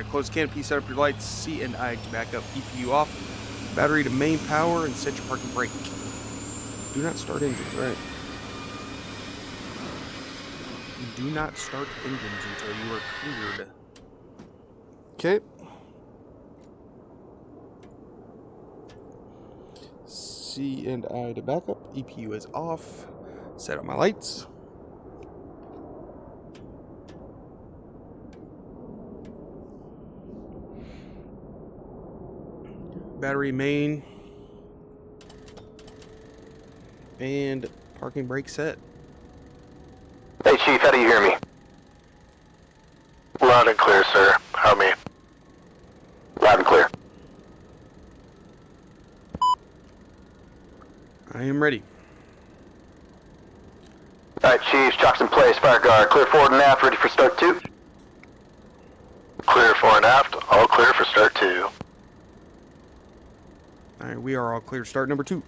Alright, close canopy, set up your lights, C and I to back up, EPU off, battery to main power, and set your parking brake. Do not start engines, right? Do not start engines until you are cleared. Okay. C and I to back up, EPU is off, set up my lights. Battery main and parking brake set. Hey Chief, how do you hear me? Loud and clear, sir. How me? Loud and clear. I am ready. Alright Chief, chocks in place, fire guard, clear forward and aft, ready for start 2. Clear fore and aft, all clear for start 2. Alright, we are all clear. Start number 2.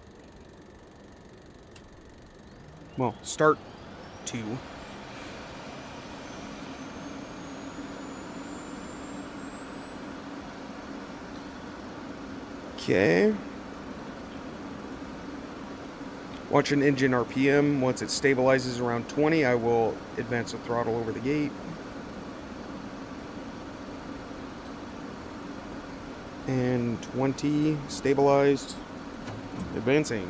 Well, start 2. Okay. Watch an engine RPM. Once it stabilizes around 20, I will advance the throttle over the gate. And 20, stabilized, advancing.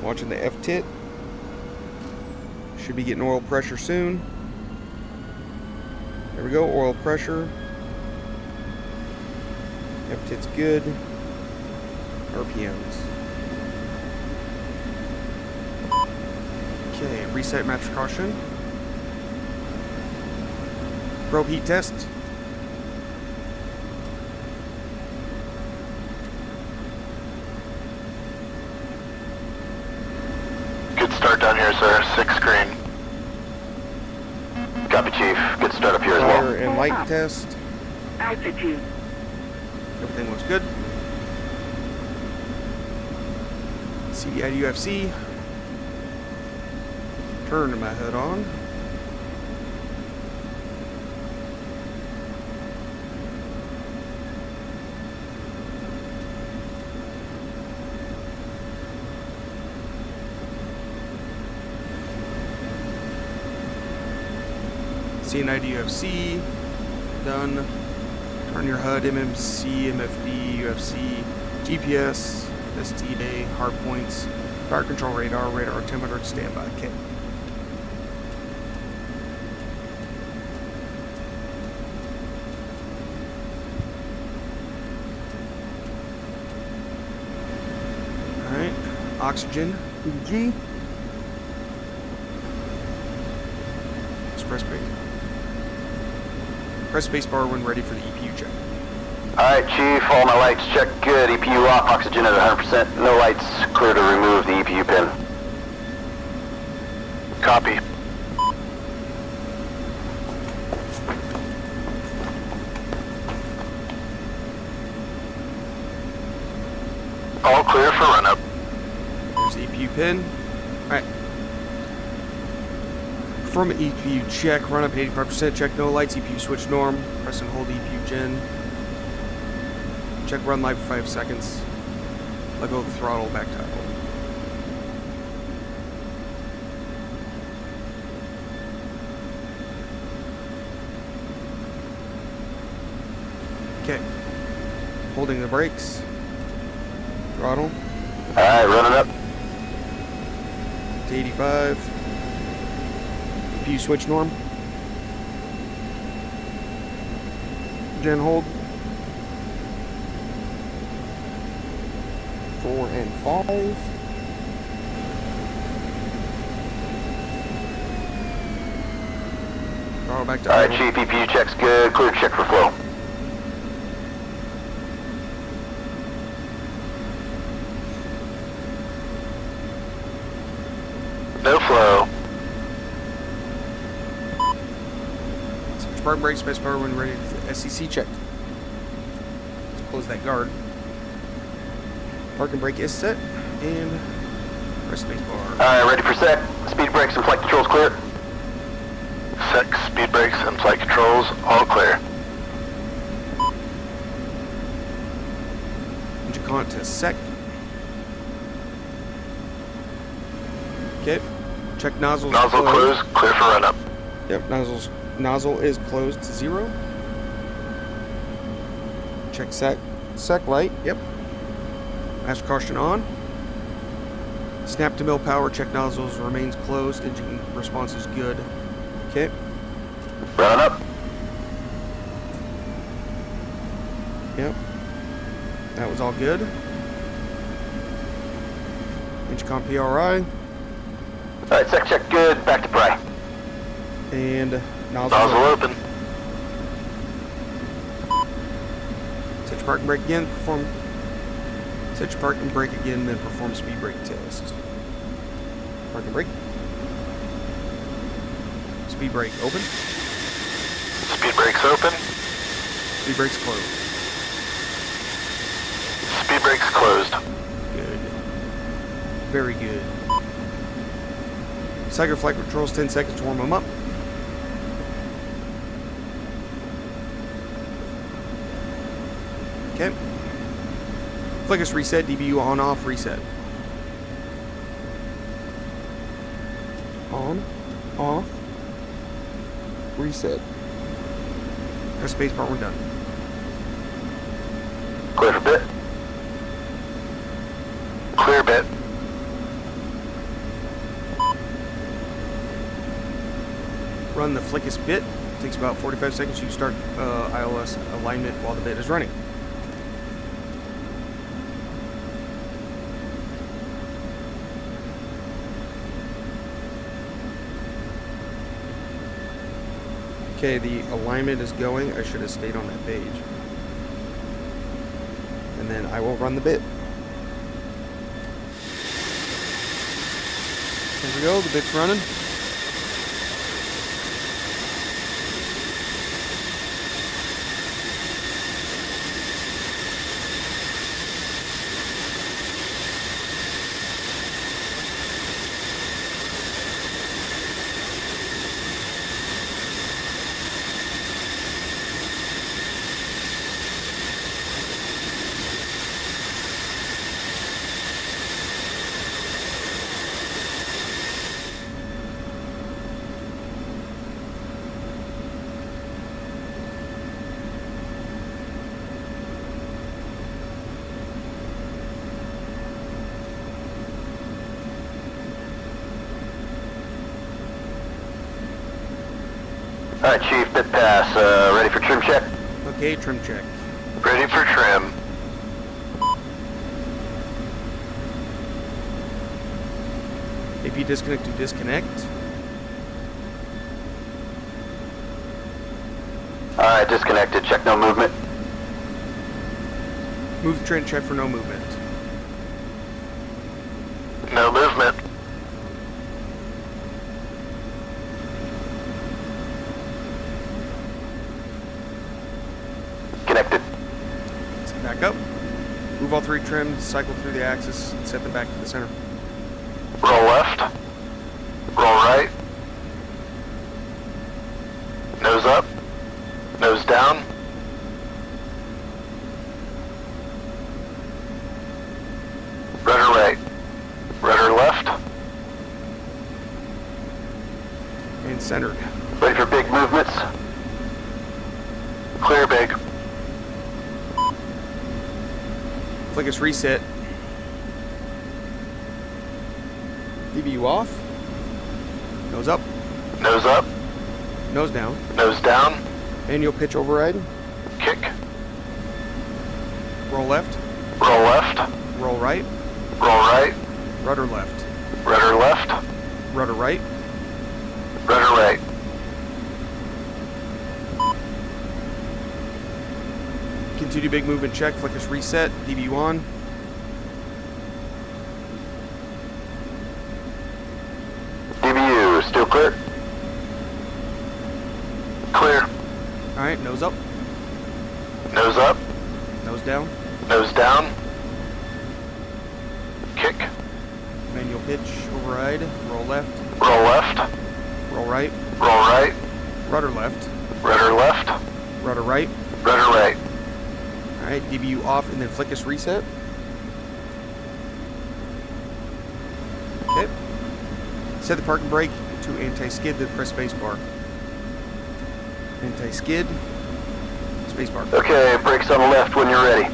Watching the F-tit. Should be getting oil pressure soon. There we go, oil pressure. F-tit's good. RPMs. Okay, reset master caution. Probe heat test. Good start down here, sir. 6 screen. Copy, Chief. Good start up here as well. Fire and light test. Altitude. Everything looks good. CDI UFC. Turn my HUD on. CNI UFC, done. Turn your HUD, MMC, MFD, UFC, GPS, ST day, hard points, fire control radar, radar altimeter, standby. Okay. Alright, oxygen, EG. Press brake. Press spacebar when ready for the EPU check. Alright, Chief, all my lights check good. EPU off, oxygen at 100%. No lights, clear to remove the EPU pin. Copy. All clear for run up. There's the EPU pin. Alright. From EPU check, run up 85%, check no lights, EPU switch norm, press and hold EPU gen. Check run live for 5 seconds. Let go of the throttle, back toggle. Okay. Holding the brakes. Throttle. Alright, running up. To 85. EPU switch norm. Gen hold. 4 and 5. Throttle back to Alright, idle. Chief, EPU check's good. Clear check for flow. No flow. Spark brake, space power when ready. SCC checked. Let's close that guard. Parking brake is set, and Press space bar. Alright, ready for sec. Speed brakes and flight controls clear. Sec, speed brakes, and flight controls, all clear. Engine cont to sec. Okay. Check nozzles. Nozzle closed, clear for run up. Yep, nozzle is closed to 0. Check sec light. Yep. Master caution on. Snap to mill power. Check nozzles remains closed. Engine response is good. Okay. Run up. Yep. That was all good. Engine con PRI. Alright, sec check good. Back to pry. And nozzle Nozzle open. Set your park and brake again. Set your park and brake again, then perform speed brake test. Park and brake. Speed brake open. Speed brakes open. Speed brakes closed. Speed brakes closed. Good. Very good. Cycle flight controls 10 seconds to warm them up. Okay. Flickus reset, DBU on off, reset. On, off, reset. Press space bar, we're done. Clear for bit. Clear bit. Run the Flickus bit. Takes about 45 seconds. You start ILS alignment while the bit is running. Okay, the alignment is going. I should have stayed on that page. And then I will run the bit. There we go, the bit's running. Alright, Chief, bit pass. Ready for trim check? Okay, trim check. Ready for trim. AP disconnect to disconnect. Alright, disconnected. Check no movement. Move the train, check for no movement. No movement. Connected. Set back up. Move all 3 trims, cycle through the axis, and set them back to the center. Roll left. Roll right. Nose up. Nose down. Rudder right. Rudder left. And centered. Ready for big movements? Clear big. Flickus reset. DBU off. Nose up. Nose up. Nose down. Nose down. Manual pitch override. Kick. Roll left. Roll left. Roll right. Roll right. Rudder left. Rudder left. Rudder right. Rudder right. Continue big movement check. Flickus reset. DBU on. DBU, still clear? Clear. Alright, nose up. Nose up. Nose down. Nose down. Kick. Manual pitch, override, roll left, Roll left. roll right, Roll right. rudder left, Rudder left. rudder right. Rudder right. Alright, DBU off and then flick us reset. Okay. Set the parking brake to anti-skid, then press spacebar. Anti-skid, spacebar. Okay, brakes on the left when you're ready.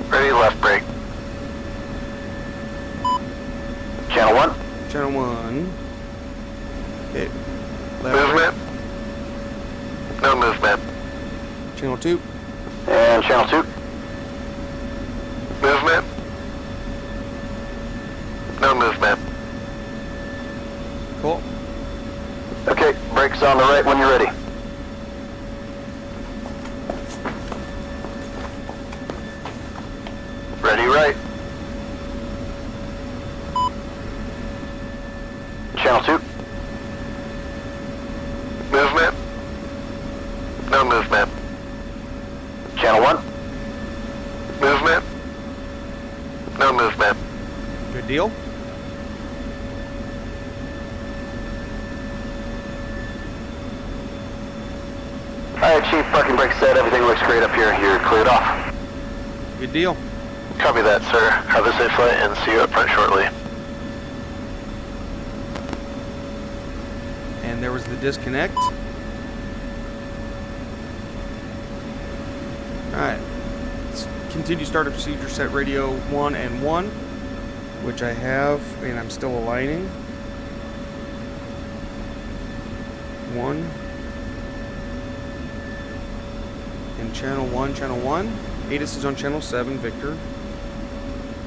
Ready, left brake. Channel 1. Channel 1. Okay. Left Movement. No movement. brake. Channel 2. And channel 2. Movement. No movement. Cool. Okay, brakes on the right when you're ready. Ready, right. Channel 2. Movement. No movement. Channel 1. Movement. No movement. Good deal. Alright, Chief, parking brake set. Everything looks great up here. You're cleared off. Good deal. Copy that, sir. Have a safe flight and see you up front shortly. And there was the disconnect. Alright. Let's continue startup procedure, set radio 1 and 1, which I have, and I'm still aligning. 1. And channel 1, channel 1. ATIS is on channel 7, Victor.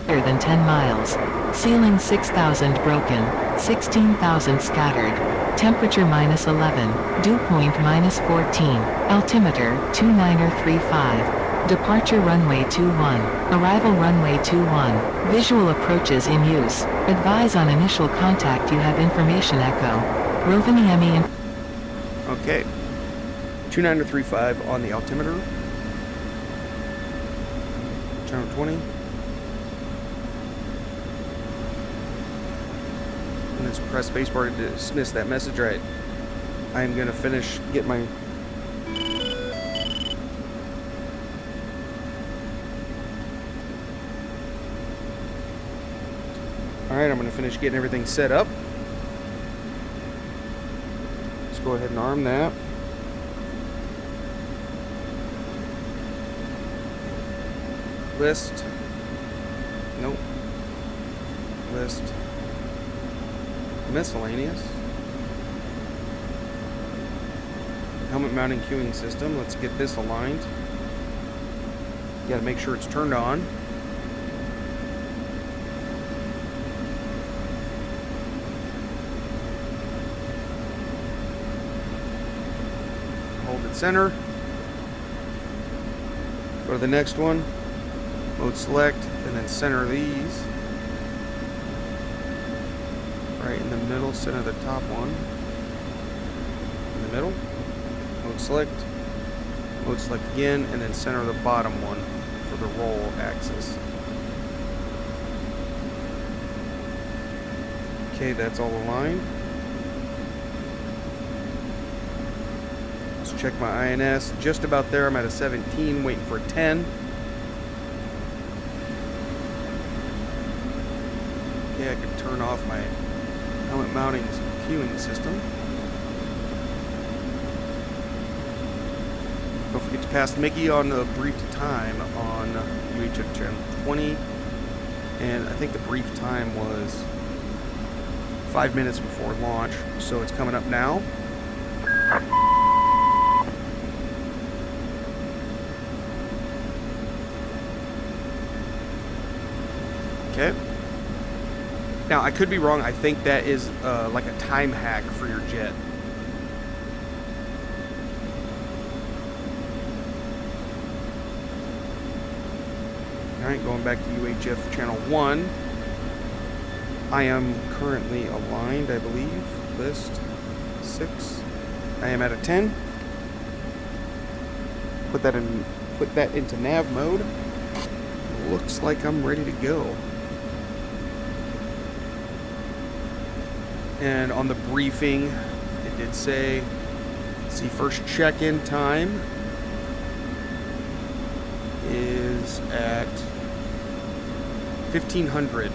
Greater than 10 miles. Ceiling 6,000 broken, 16,000 scattered. Temperature -11, dew point -14. Altimeter 2935. Departure runway 21. Arrival runway 21. Visual approaches in use. Advise on initial contact. You have information echo. Rovaniemi in Okay. 2935 on the altimeter. Channel 20. And let's press spacebar to dismiss that message. Right. I am gonna finish, get my... Alright, I'm gonna finish getting everything set up. Let's go ahead and arm that. List. Nope. List. Miscellaneous. Helmet mounting queuing system. Let's get this aligned. Gotta make sure it's turned on. Hold it center. Go to the next one. Mode select, and then center these. Right in the middle, center the top one. In the middle. Mode select again, and then center the bottom one for the roll axis. Okay, that's all aligned. Let's check my INS. Just about there. I'm at a 17, waiting for a 10. Okay, I can turn off my helmet mounting queuing system. Don't forget to pass Mickey on the brief time on UHF channel 20. And I think the brief time was 5 minutes before launch, so it's coming up now. Okay. Now, I could be wrong. I think that is like a time hack for your jet. Alright, going back to UHF channel 1. I am currently aligned, I believe. List 6. I am at a 10. put that into nav mode. Looks like I'm ready to go. And on the briefing, it did say, see, first check-in time is at 1500.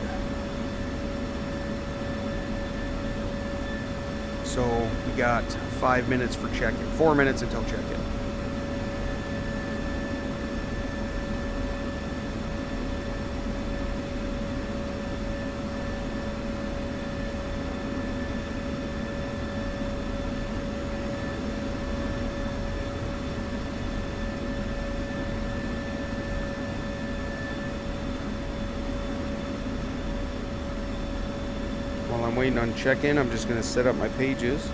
So we got 5 minutes for check-in, 4 minutes until check-in. While I'm waiting on check-in, I'm just going to set up my pages.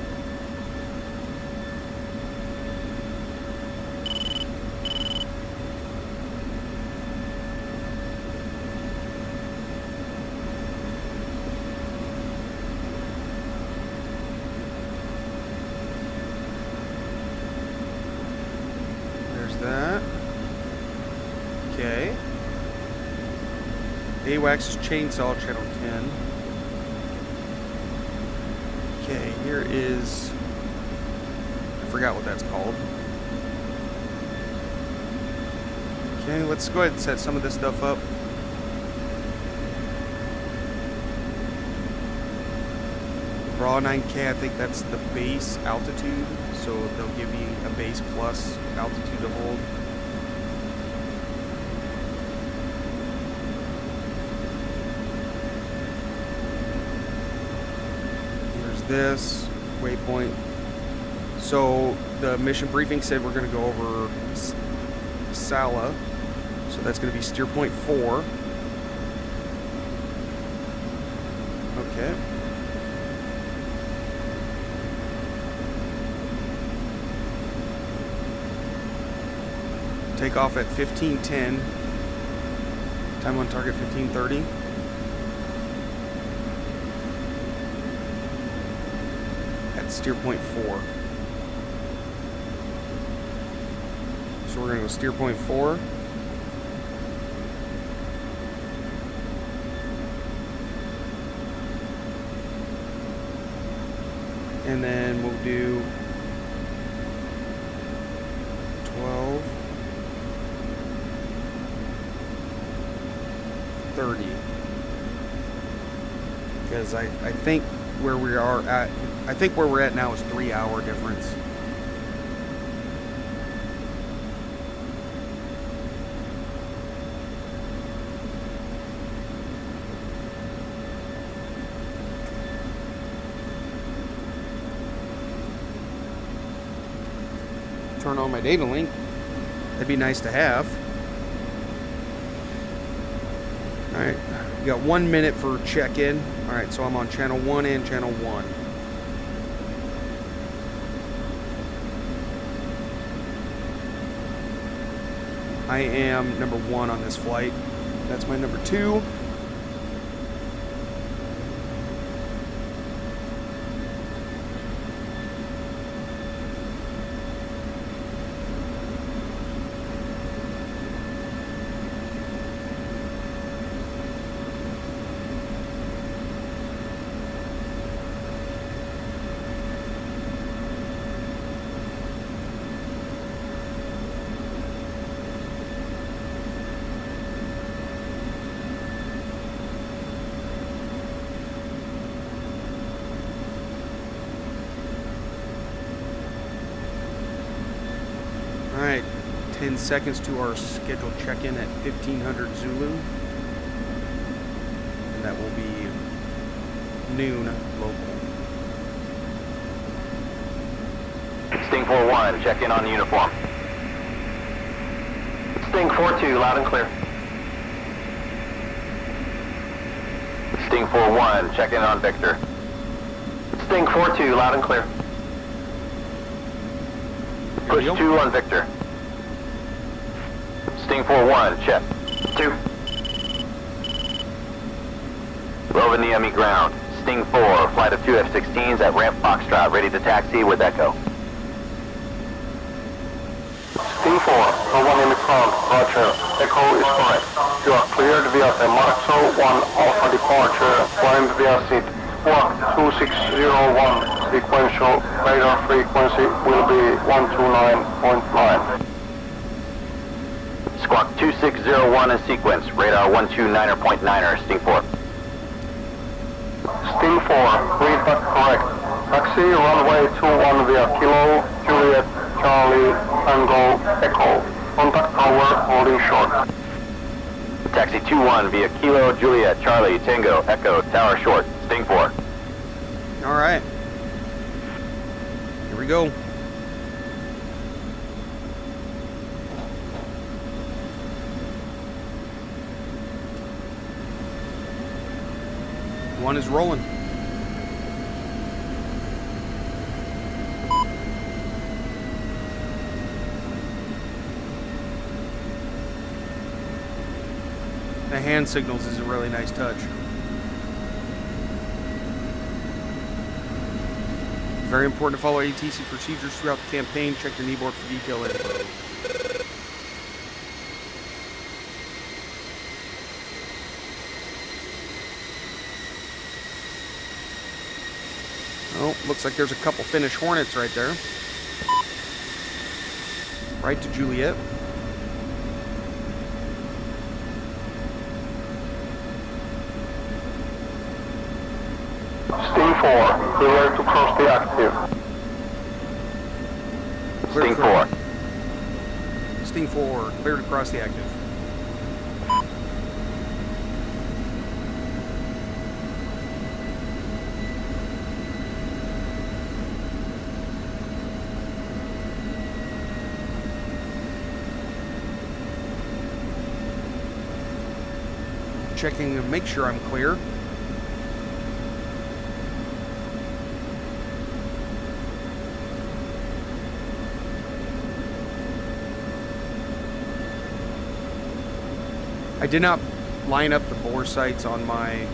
There's that. Okay. AWACS Chainsaw, channel 10. Okay, here is, I forgot what that's called. Okay, let's go ahead and set some of this stuff up. Raw 9K, I think that's the base altitude, so they'll give me a base plus altitude to hold. This waypoint. So the mission briefing said we're going to go over Sala, so that's going to be steer point 4. Okay. Take off at 15:10. Time on target 15:30. Steer point 4. So we're going to go steer point 4. And then we'll do 12, 30. Because I think where we are at, I think where we're at now is 3 hour difference. Turn on my data link. That'd be nice to have. All right, we got 1 minute for check-in. All right, so I'm on channel 1 and channel 1. I am number 1 on this flight. That's my number 2. Alright, 10 seconds to our scheduled check-in at 1500 Zulu. And that will be noon local. Sting 4-1, check in on uniform. Sting 4-2, loud and clear. Sting 4-1, check in on Victor. Sting 4-2, loud and clear. Push 2 on Victor. Sting 4-1, check. 2. Rovaniemi ground. Sting 4, flight of 2 F-16s at ramp Foxtrot, ready to taxi with Echo. Sting 4, no one in the front, roger. Echo is correct. You are cleared via the Marzo 1 Alpha departure, climb via seat. Squawk 2601, sequential radar frequency will be 129.9. Squawk 2601 in sequence, radar 129.9er, Sting 4. Sting 4, read that correct. Taxi runway 21 via Kilo, Juliet, Charlie, Tango, Echo. Contact tower holding short. Taxi 21 via Kilo, Juliet, Charlie, Tango, Echo, tower short, Sting 4. All right. Here we go. One is rolling. The hand signals is a really nice touch. Very important to follow ATIS procedures throughout the campaign. Check your kneeboard for detail info. Oh, looks like there's a couple Finnish Hornets right there. Right to Juliet. Sting 4, clear to cross the active. Sting 4. Sting 4, clear to cross the active. Checking to make sure I'm clear. I did not line up the bore sights on my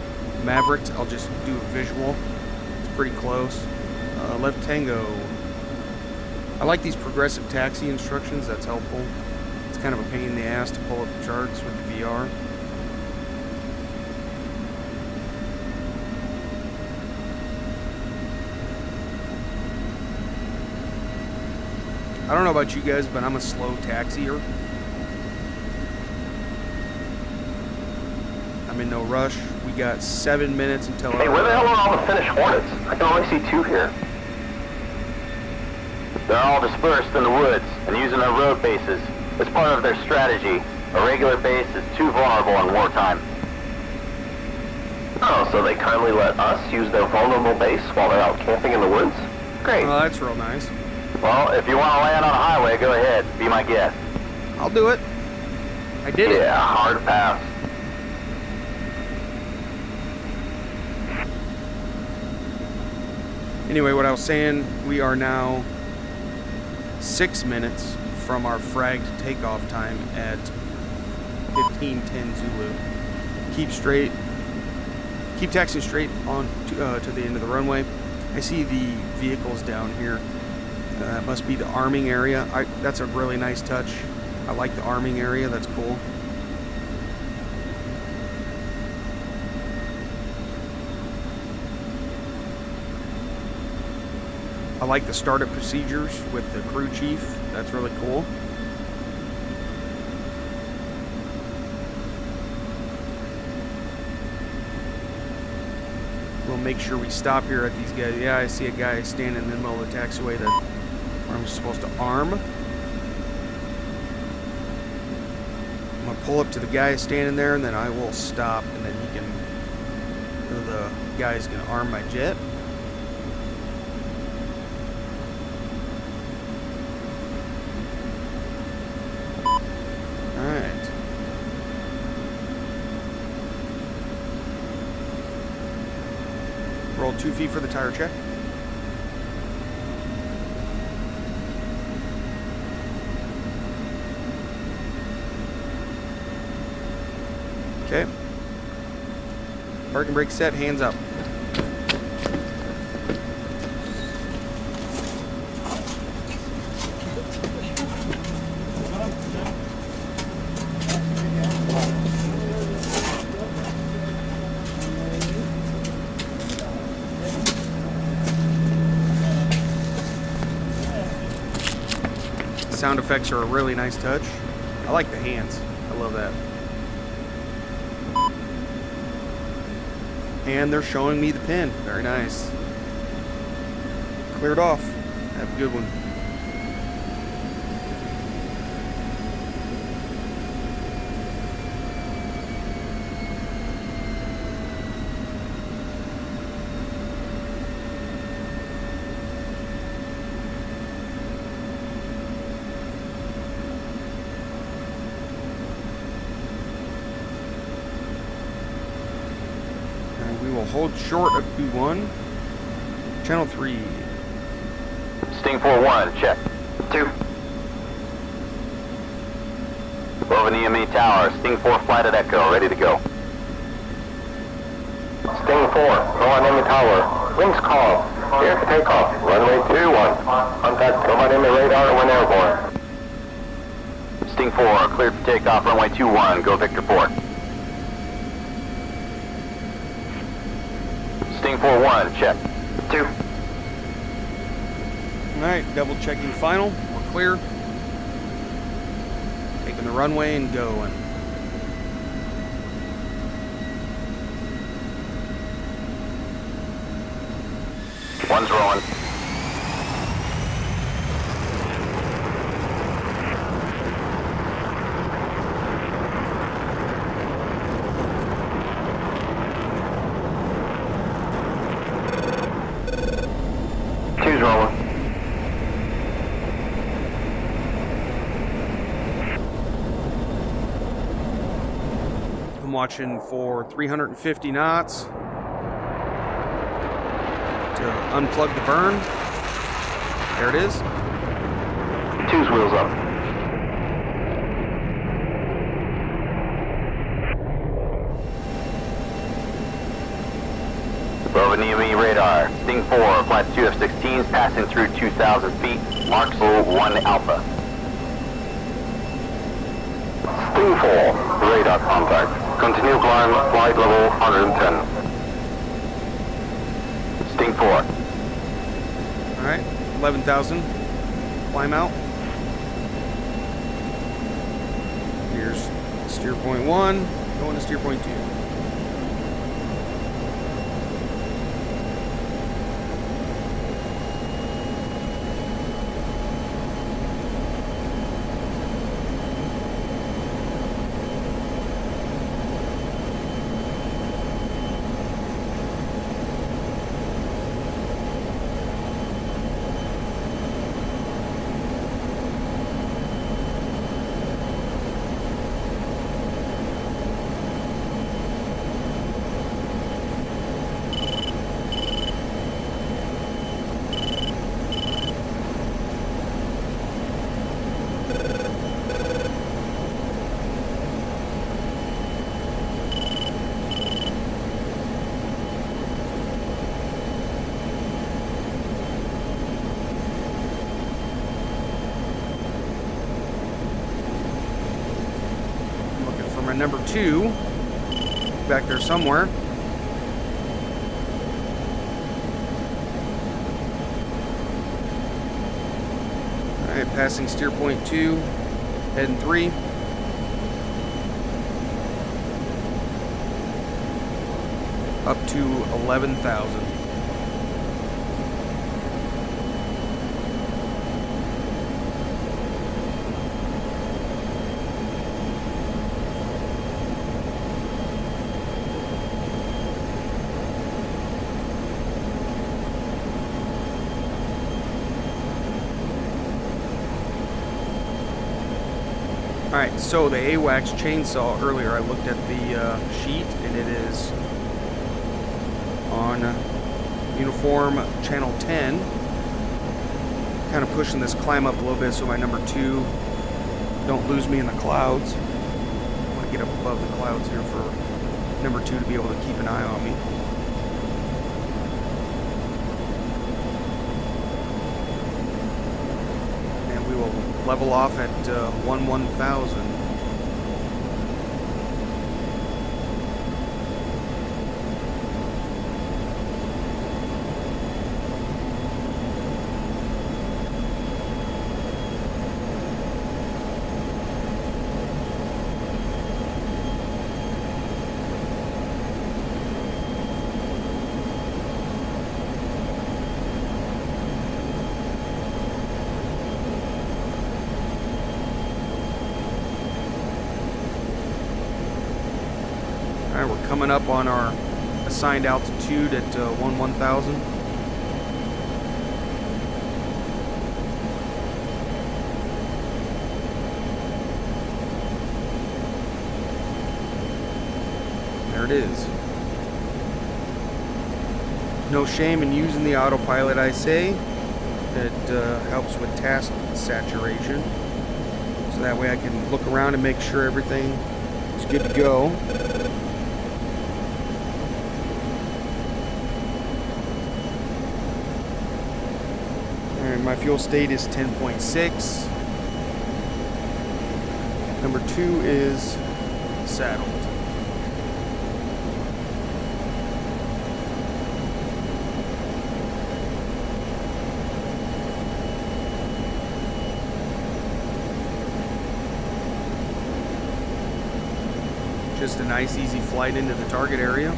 Mavericks. I'll just do a visual. It's pretty close. Left Tango. I like these progressive taxi instructions. That's helpful. It's kind of a pain in the ass to pull up the charts with the VR. I don't know about you guys, but I'm a slow taxier. I'm in no rush. We got 7 minutes until... Hey, where the hell are all the Finnish Hornets? I can only see 2 here. They're all dispersed in the woods and using their road bases. It's part of their strategy. A regular base is too vulnerable in wartime. Oh, so they kindly let us use their vulnerable base while they're out camping in the woods? Great. Oh, that's real nice. Well, if you want to land on a highway, go ahead. Be my guest. I'll do it. I did it. Yeah, hard pass. Anyway, what I was saying, we are now 6 minutes from our fragged takeoff time at 15:10 Zulu. Keep straight. Keep taxiing straight on to the end of the runway. I see the vehicles down here. That must be the arming area. That's a really nice touch. I like the arming area. That's cool. I like the startup procedures with the crew chief. That's really cool. We'll make sure we stop here at these guys. Yeah, I see a guy standing in the middle of the taxiway that I'm supposed to arm. I'm gonna pull up to the guy standing there, and then I will stop, and then he can, the guy's gonna arm my jet. Alright. Roll 2 feet for the tire check. Okay. Parking brake set, hands up. sound effects are a really nice touch. I like the hands. I love that. And they're showing me the pin. Very nice. Cleared off. Have a good one. We will hold short of B1. Channel 3. Sting 4-1, check. 2. Over the EME tower, Sting 4 flight at Echo, ready to go. Sting 4, no enemy tower. Wings call. Clear to take off. Runway 21. Contact command enemy radar when airborne. Sting 4, cleared for takeoff, runway 21, go Victor 4. Sting 4-1, check. 2. Alright, double checking final. We're clear. Taking the runway and going. One's rolling. Two's rolling. I'm watching for 350 knots to unplug the burn. There it is. Two's wheels up. Over EME radar. Sting 4, flights 2 F-16s passing through 2,000 feet. Mark 1 Alpha. Sting 4, radar contact. Continue climb, flight level 110. Sting 4. Alright, 11,000. Climb out. Here's steer point 1, going to steer point 2. My number 2 back there somewhere. Alright, passing steer point 2, heading 3. Up to 11,000. Alright, so the AWACS chainsaw, earlier I looked at the sheet, and it is on uniform channel 10. Kind of pushing this climb up a little bit so my number 2 don't lose me in the clouds. I want to get up above the clouds here for number 2 to be able to keep an eye on me. Level off at 1,000. Alright, we're coming up on our assigned altitude at 1,000. There it is. No shame in using the autopilot, I say. It helps with task saturation. So that way I can look around and make sure everything is good to go. Alright, my fuel state is 10.6. Number 2 is saddled. Just a nice, easy flight into the target area.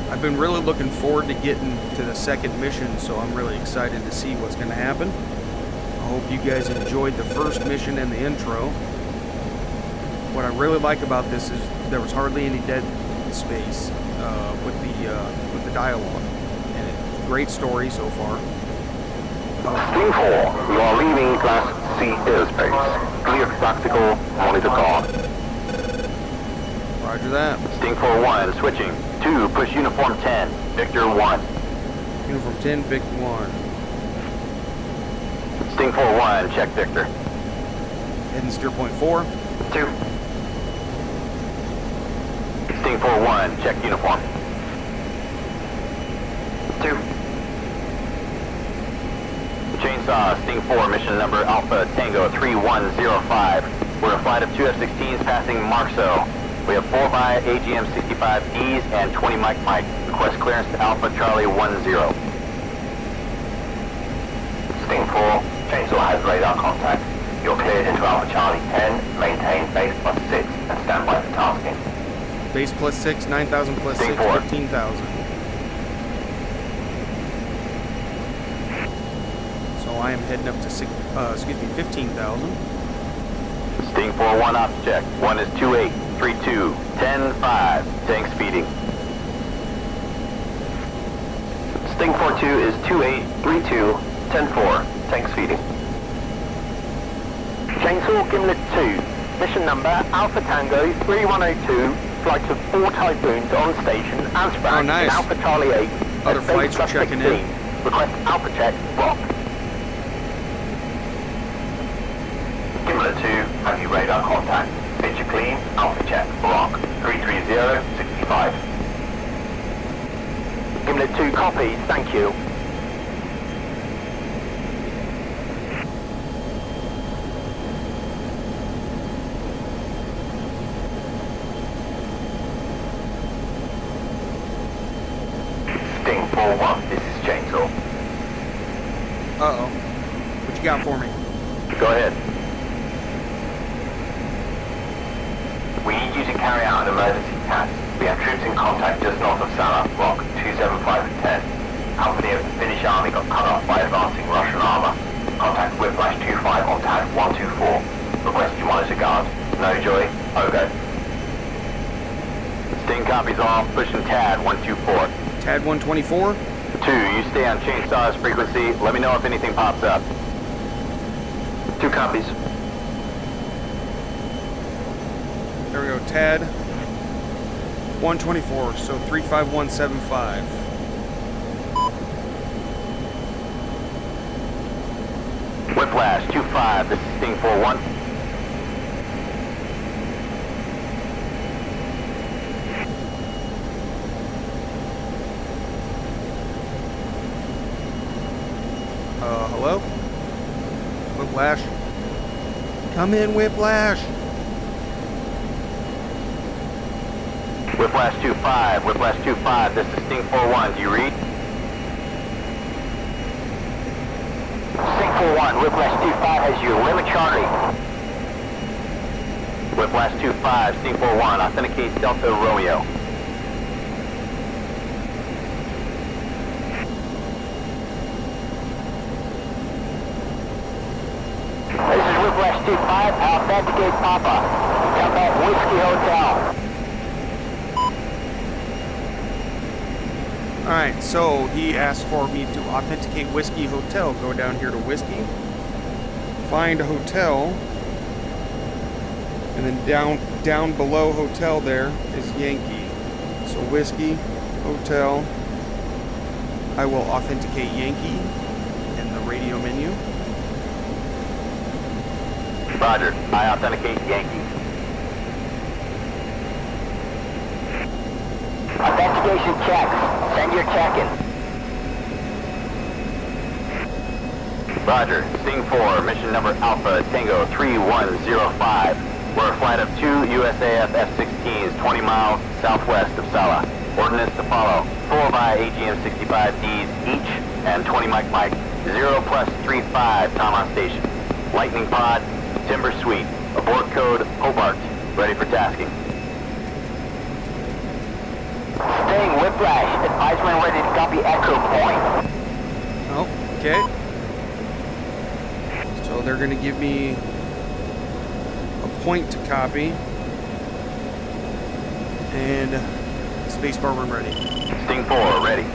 I've been really looking forward to getting to the second mission, so I'm really excited to see what's going to happen. I hope you guys enjoyed the first mission and the intro. What I really like about this is there was hardly any dead space with the dialogue, and it's a great story so far. Sting 4, you are leaving Class C airspace. Clear tactical, monitor guard. Roger that. Sting 4-1, switching. 2, push uniform 10, Victor 1. Uniform 10, Vic 1. Sting 4-1, check Victor. Heading steer point 4. 2. Sting 4-1, check uniform. 2. Chainsaw, Sting 4, mission number Alpha Tango 3105. We're a flight of 2 F-16s passing Marxo. We have 4 by AGM-65Ds and 20 Mike. Request clearance to Alpha Charlie 10. Sting 4, Chainsaw has radar contact. You're cleared into Alpha Charlie 10, maintain base +6 and stand by for tasking. Base +6, 9,000 +6, Sting 4. 15,000. So I am heading up to 15,000. Sting 4-1 ops check. 1 is 28, 32, 10, 5. Tank speeding. Sting 4-2 is 28, 32, 10, 4. Tank speeding. Chainsaw Gimlet 2, mission number Alpha Tango 3102, flights of 4 Typhoons on station as fragged nice. in Alpha Charlie 8. Other at flights base are checking in. +16. Request Alpha check, rock. Gimlet 2, have you radar contact? Picture clean, Alpha check, rock. 330-65. Gimlet 2 copies, thank you. Sting 4-1, this is Chainsaw. Uh-oh. What you got for me? Go ahead. We need you to carry out an emergency task. We have troops in contact just north of Salah, Rock 275 and 10. Company of the Finnish army got cut off by advancing Russian armor. Contact Whiplash 25 on TAD 124. Request you monitor guard. No joy, Ogo. Sting copies all, pushing TAD 124. TAD 124? 2, you stay on Chainsaw's frequency. Let me know if anything pops up. 2 copies. There we go, TAD 124, so 35175. Whiplash 25, this is Sting 4-1. Hello? Whiplash? Come in, Whiplash! Whiplash 25, Whiplash 25, this is Sting 41, do you read? Sting 41, Whiplash 25 has you. Limit Charlie. Whiplash 25, Sting 41, authenticate Delta Romeo. This is Whiplash 25, authenticate Papa. Come back, Whiskey Hotel. Alright, so he asked for me to authenticate Whiskey Hotel. Go down here to Whiskey, find a hotel, and then down below hotel there is Yankee. So Whiskey Hotel, I will authenticate Yankee in the radio menu. Roger, I authenticate Yankee. Authentication checks. Send your check-in. Roger, Sting 4, mission number Alpha Tango 3105. We're a flight of 2 USAF F-16s 20 miles southwest of Sala. Ordnance to follow. 4 by AGM-65Ds each and 20 Mike. 0+35 Tom on station. Lightning pod, Timber Suite. Abort code Hobart. Ready for tasking. Sting, Whiplash. Advisement ready to copy Echo Point. Oh, okay. So they're going to give me a point to copy. And spacebar when ready. Sting 4, ready.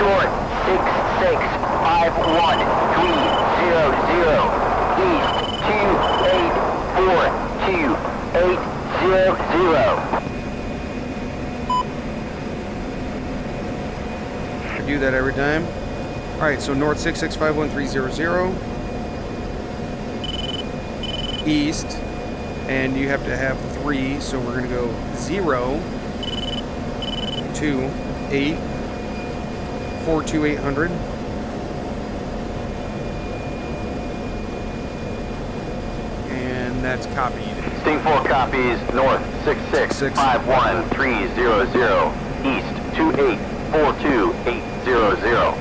North 6651300. East 284280. I do that every time. Alright, so north 6651300. East. And you have to have 3, so we're going to go 0, 2, 8, 42800. And that's copied. Sting 4 copies north 6651300. East 2842800.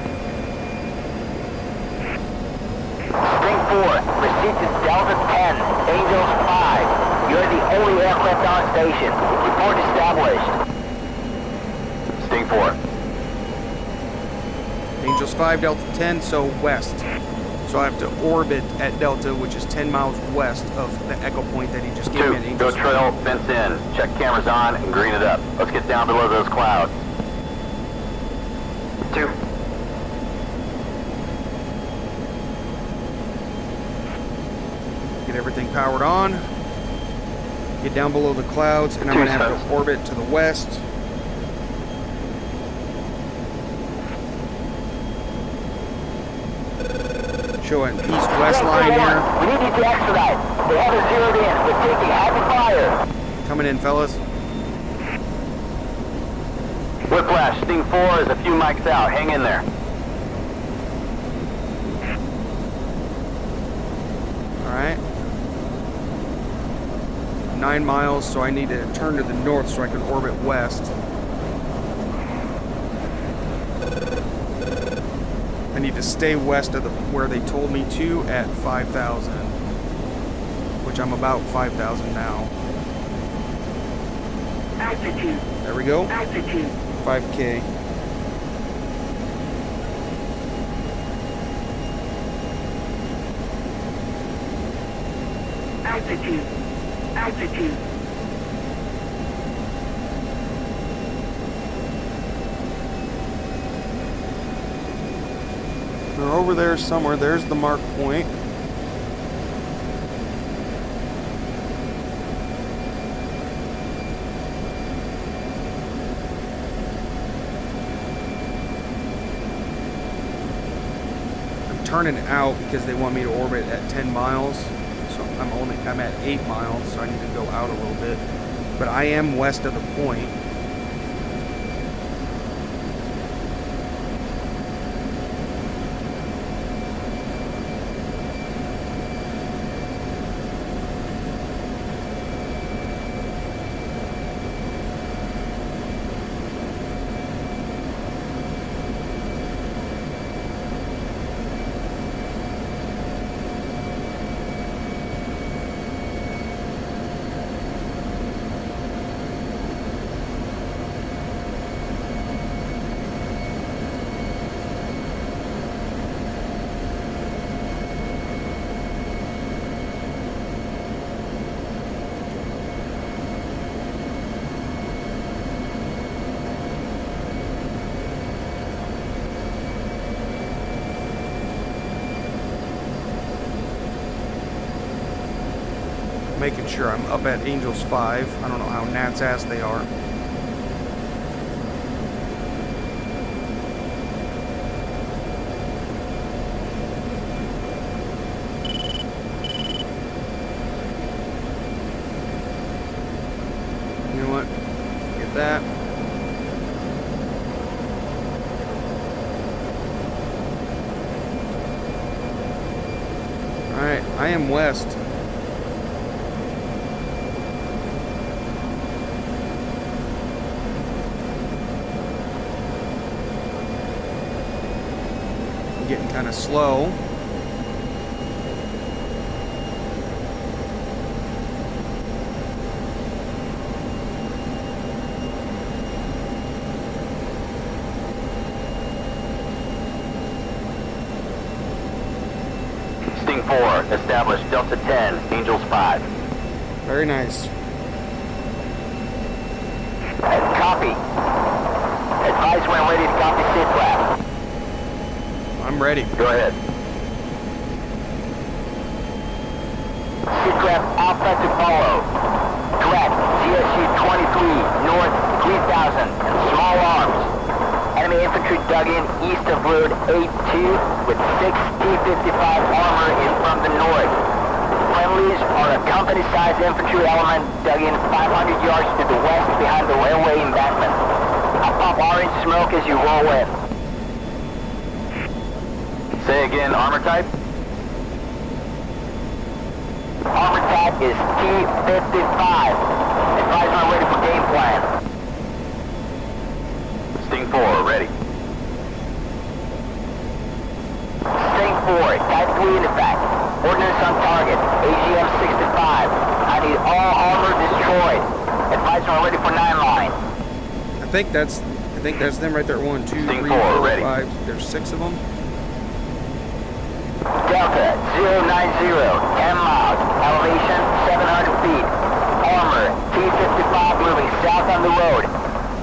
Sting 4, proceed to Delta 10, Angels 5. You're the only aircraft on station. Report established. Sting 4. Angels 5, Delta 10, so west. So I have to orbit at Delta, which is 10 miles west of the echo point that he just gave 2, me at go Angels 5. trail, fence in. Check cameras on and green it up. Let's get down below those clouds. 2. Get everything powered on. Get down below the clouds, and I'm going to have to orbit to the west. Show an east-west line here. We need you to expedite. They have it zeroed in. We're taking heavy fire. Coming in, fellas. Whiplash, Sting 4 is a few mics out. Hang in there. Alright. 9 miles, so I need to turn to the north so I can orbit west. I need to stay west of where they told me to at 5,000, which I'm about 5,000 now. Altitude. There we go. Altitude. 5K. Altitude. Altitude. They're over there somewhere. There's the mark point. I'm turning out because they want me to orbit at 10 miles. So I'm at 8 miles, so I need to go out a little bit. But I am west of the point. Making sure I'm up at Angels 5. I don't know how gnat's ass they are. You know what? Get that. Alright, I am west. I'm getting kind of slow. Sting 4, established Delta 10, Angels 5. Very nice. Copy. Advise when ready to copy SITRAP. I'm ready. Go ahead. SITRAP Alpha to follow. Correct. GSU 23, north 3000, small arms. Enemy infantry dug in east of road 82 with 6 T-55 armor in from the north. Friendlies are a company-sized infantry element dug in 500 yards to the west behind the railway embankment. I'll pop orange smoke as you roll in. Say again, armor type? Armor type is T-55. Advise when ready for game plan. Sting 4, ready. Sting 4, Type 3 in effect. Ordnance on target, AGM-65. I need all armor destroyed. Advise when ready for 9-line. I think that's them right there. 1, 2, 3, Sting 4, 4, ready. 5. There's 6 of them. Delta 090, 10 miles, elevation 700 feet. Armor T-55 moving south on the road.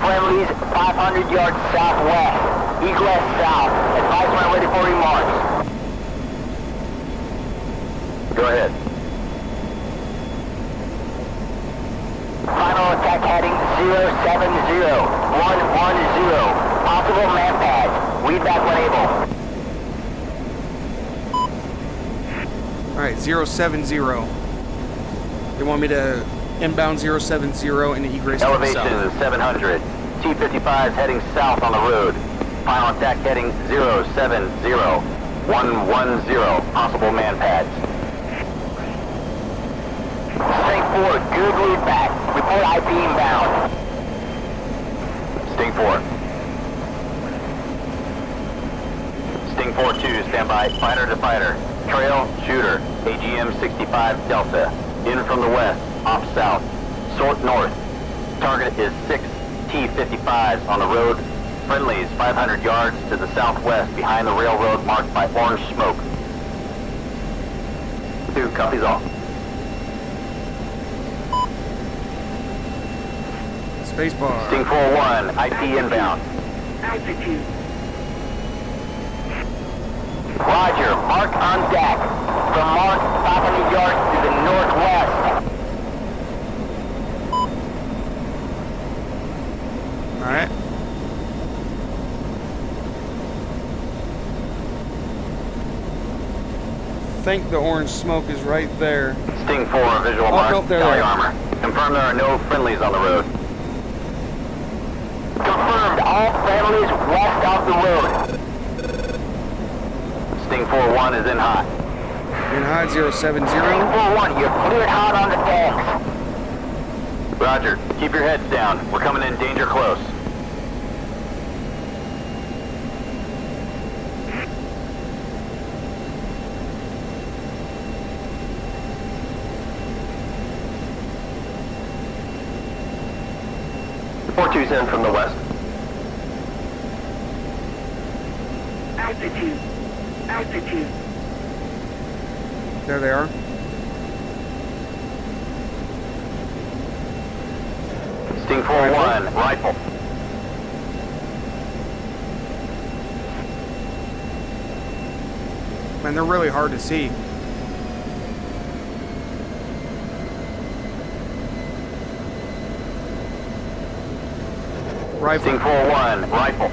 Friendlies 500 yards southwest. Egress south. Advise when ready for remarks. Go ahead. Final attack heading 070-110. Possible man pads. Read back when able. Alright, 070. They want me to inbound 070 and egress to the Elevation south. is 700. T-55 is heading south on the road. Final attack heading 070-110. Possible man pads. Sting 4, good lead back. Report IP inbound. Sting 4. Sting 4-2, stand by. Fighter to fighter. Trail, shooter, AGM-65 Delta. In from the west, off south. Sort north. Target is 6 T-55s on the road. Friendlies 500 yards to the southwest behind the railroad marked by orange smoke. 2 copies all. Spacebar. Sting 4-1, IT inbound. Altitude. Roger, mark on deck. From mark 500 yards to the northwest. Alright. I think the orange smoke is right there. Sting 4, visual Oh, mark, nope, they're Galley there. armor. Confirm there are no friendlies on the road. Confirmed, all friendlies west of the road. Sting 4-1 is in hot. In high 070. Sting 4-1, you're cleared hot on the tanks. Roger, keep your heads down. We're coming in danger close. Two's in from the west. Altitude. Altitude. There they are. Sting 4-1, rifle. Man, they're really hard to see. Rifle. Sting 4-1, rifle.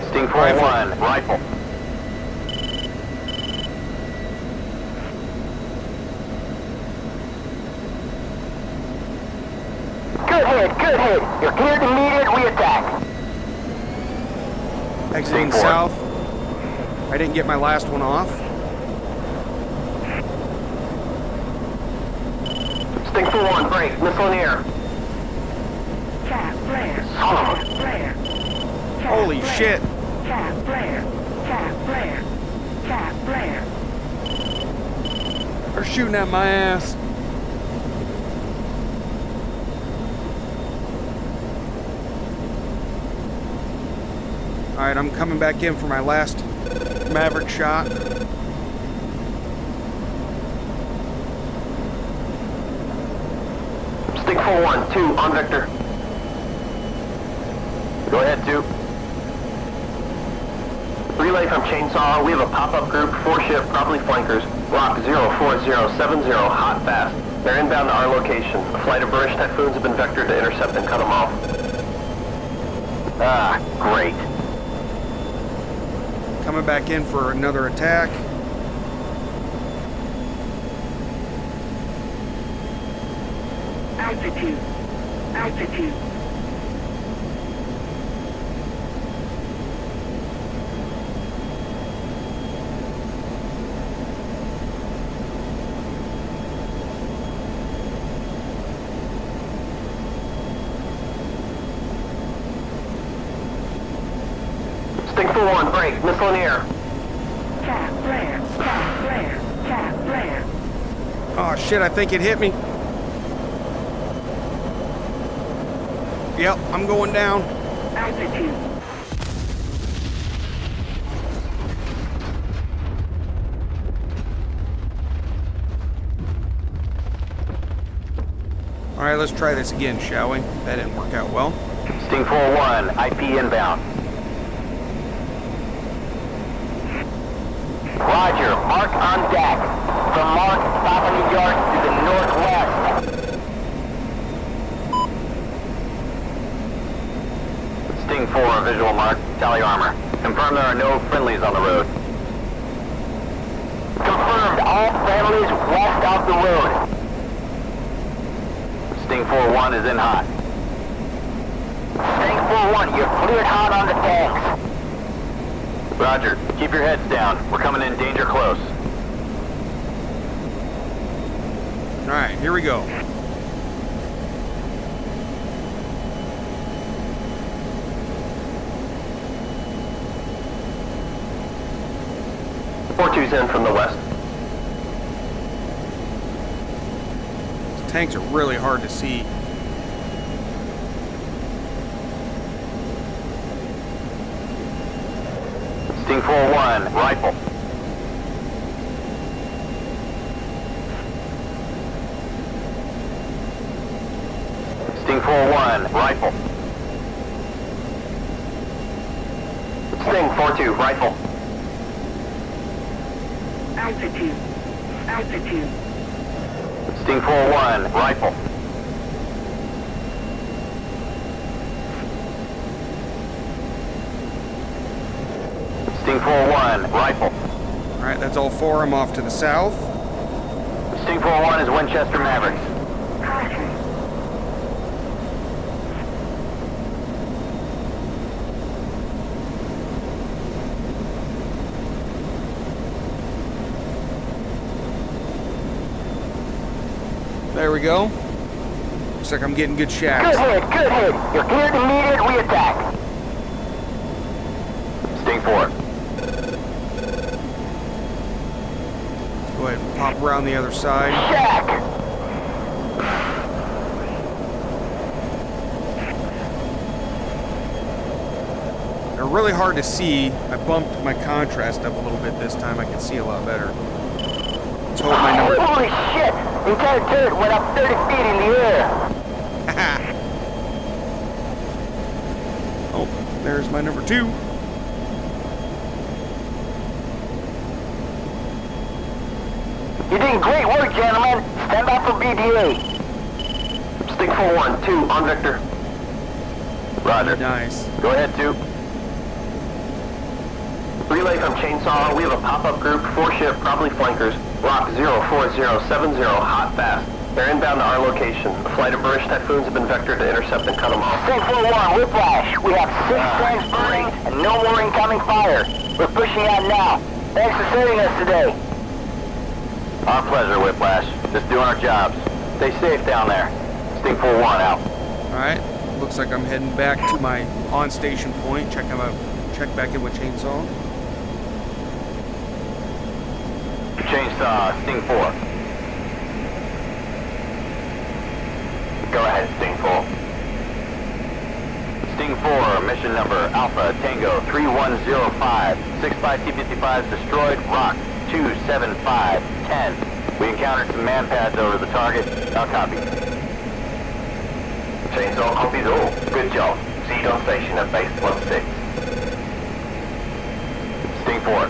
Sting 4-1, rifle. Good hit, good hit. You're cleared to immediate re-attack. Exiting Sting 4. south. I didn't get my last one off. Sting 4-1, break. Missile in the air. Cap flare. Son of Cap flare. Cap Holy flare. shit. Cap flare. Cap flare. Cap flare. They're shooting at my ass. Alright, I'm coming back in for my last Maverick shot. Sting 4-1, 2 on Victor. Go ahead, 2. Relay from Chainsaw. We have a pop-up group, 4-ship, probably flankers. Rock 04070, hot fast. They're inbound to our location. A flight of British Typhoons have been vectored to intercept and cut them off. Ah, great. Coming back in for another attack. Altitude. Altitude. Sting 4-1, break. Missile in the air. Cap flare. Cap flare. Cap flare. Oh shit, I think it hit me. Yep, I'm going down. Altitude. Alright, let's try this again, shall we? That didn't work out well. Sting 4-1, IP inbound. Roger, mark on deck. From Mark, Papa New York to the northwest. Sting 4, visual mark, tally armor. Confirm there are no friendlies on the road. Confirmed, all families west of the road. Sting 4-1 is in hot. Sting 4-1, you're cleared hot on the tanks. Roger, keep your heads down. We're coming in danger close. Alright, here we go. Two's in from the west. These tanks are really hard to see. Sting 4-1, rifle. Sting 4-1, rifle. Sting 4-2, rifle. Altitude. Altitude. Sting 4-1, rifle. Sting 4-1, rifle. Alright, that's all four. I'm off to the south. Sting 4-1 is Winchester Mavericks. Caution. There we go. Looks like I'm getting good Good shots. hit, good hit. You're cleared to immediate re-attack. Sting 4. Go ahead and pop around the other side. Check. They're really hard to see. I bumped my contrast up a little bit this time. I can see a lot better. Let's hold my number. Holy shit! The entire turret went up 30 feet in the air. Oh, there's my number 2. You're doing great work, gentlemen. Stand by for BDA. Stick 4-1, 2 on Victor. Roger. Nice. Go ahead, 2. Relay from Chainsaw, we have a pop-up group, 4-ship, probably flankers. Rock 04070, hot fast. They're inbound to our location. A flight of British Typhoons have been vectored to intercept and cut them off. State 4-1, whiplash. We have 6 tanks burning and no more incoming fire. We're pushing out now. Thanks for saving us today. Our pleasure, Whiplash. Just doing our jobs. Stay safe down there. Sting 4-1 out. Alright, looks like I'm heading back to my on-station point. Check back in with Chainsaw. Chainsaw, Sting 4. Go ahead, Sting 4. Sting 4, mission number Alpha Tango 3105. 6-5 T-55s destroyed. Rock 27510. We encountered some man pads over the target. I'll copy. Chainsaw copies all. Good job. See you on station at base 16. Sting 4.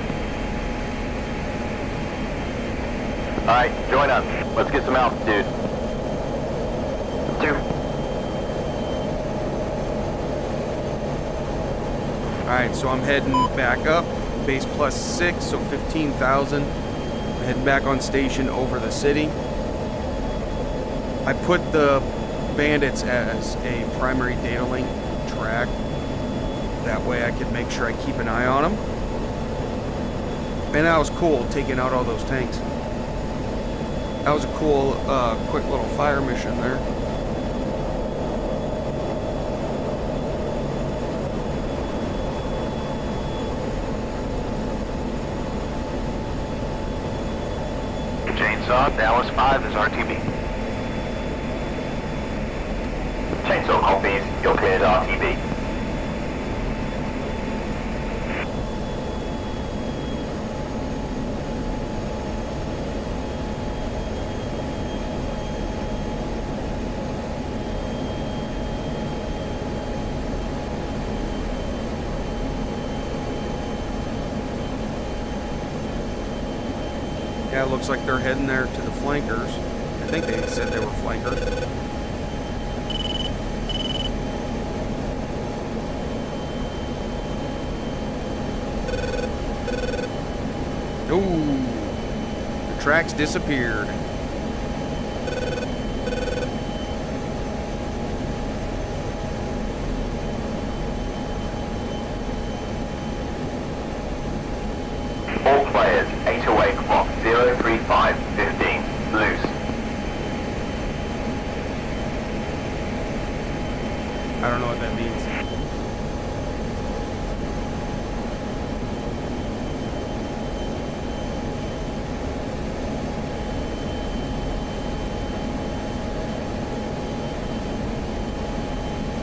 Alright, join us. Let's get some altitude. 2. Alright, so I'm heading back up. Base +6, so 15,000. I'm heading back on station over the city. I put the bandits as a primary data link track. That way I could make sure I keep an eye on them. And that was cool, taking out all those tanks. That was a cool, quick little fire mission there. Chainsaw, Dallas 5 is RTB. Chainsaw copies, you're cleared RTB. Yeah, it looks like they're heading there to the flankers. I think they said they were flankers. Ooh, the tracks disappeared. All players, 808 clock, 03515, loose. I don't know what that means.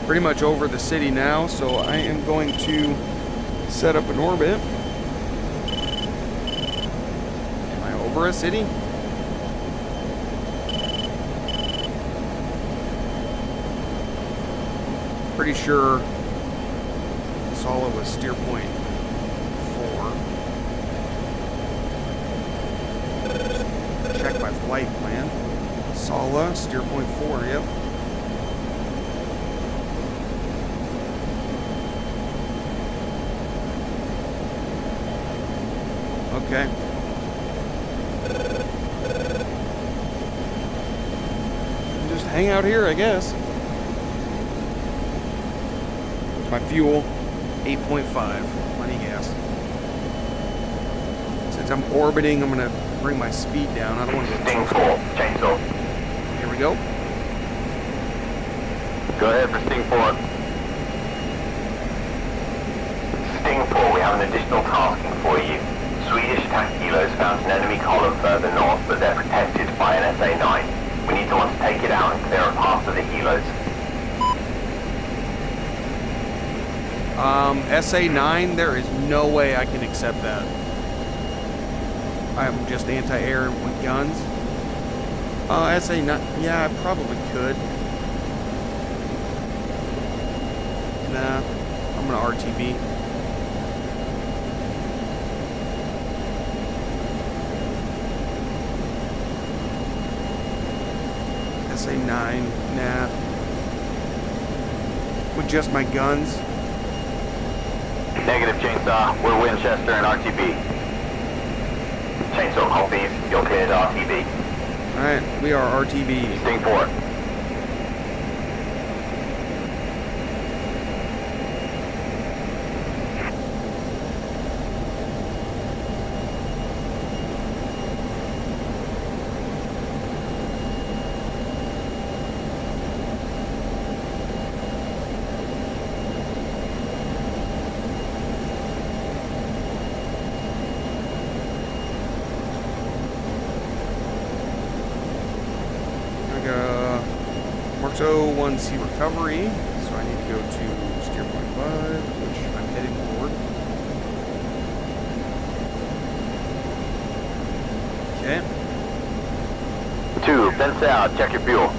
Pretty much over the city now, so I am going to set up an orbit. Am I over a city? Pretty sure Sala was steer point 4. Check my flight plan. Sala, steer point 4, yep. Okay. Just hang out here, I guess. My fuel, 8.5, plenty of gas. Since I'm orbiting, I'm gonna bring my speed down. I don't want to get Sting too 4, chainsaw. Here we go. Go ahead for Sting 4. Sting 4, we have an additional tasking for you. Swedish attack kilos found an enemy column further north, but they're protected by an SA-9. We need someone to take it out and clear a path for the helos. SA-9, there is no way I can accept that. I'm just anti-air with guns. SA-9, yeah, I probably could. Nah, I'm gonna RTB. fine. Nah. With just my guns. Negative, Chainsaw. We're Winchester and RTB. Chainsaw copies. You're cleared RTB. Alright, we are RTB. Sting 4. So 1C recovery, so I need to go to steer point 5, which I'm heading forward. Okay. 2, fence out, check your fuel.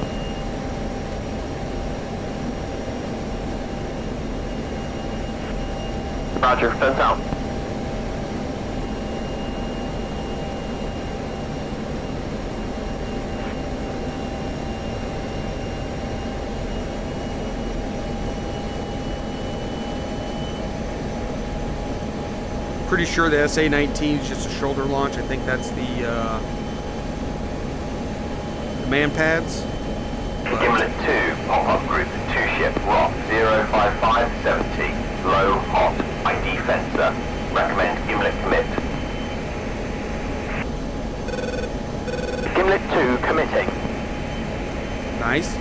Roger, fence out. Pretty sure the SA-19 is just a shoulder launch. I think that's the man pads. Gimlet 2, pop-up group, 2-ship, rock, 05570, low, hot, ID fencer. Recommend Gimlet commit. Gimlet 2 committing. Nice.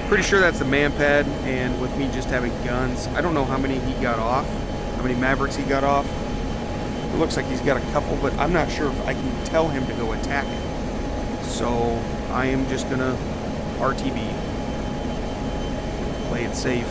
Pretty sure that's the man pad, and with me just having guns, I don't know how many he got off. How many Mavericks he got off. It looks like he's got a couple, but I'm not sure if I can tell him to go attack it. So I am just gonna RTB. Play it safe.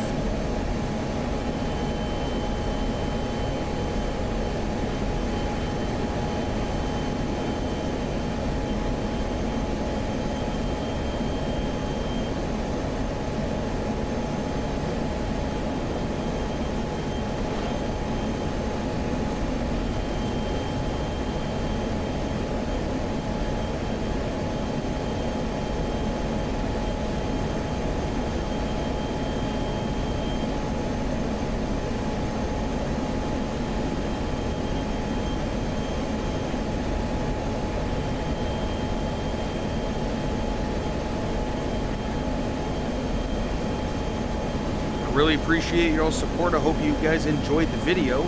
Really appreciate your support. I hope you guys enjoyed the video.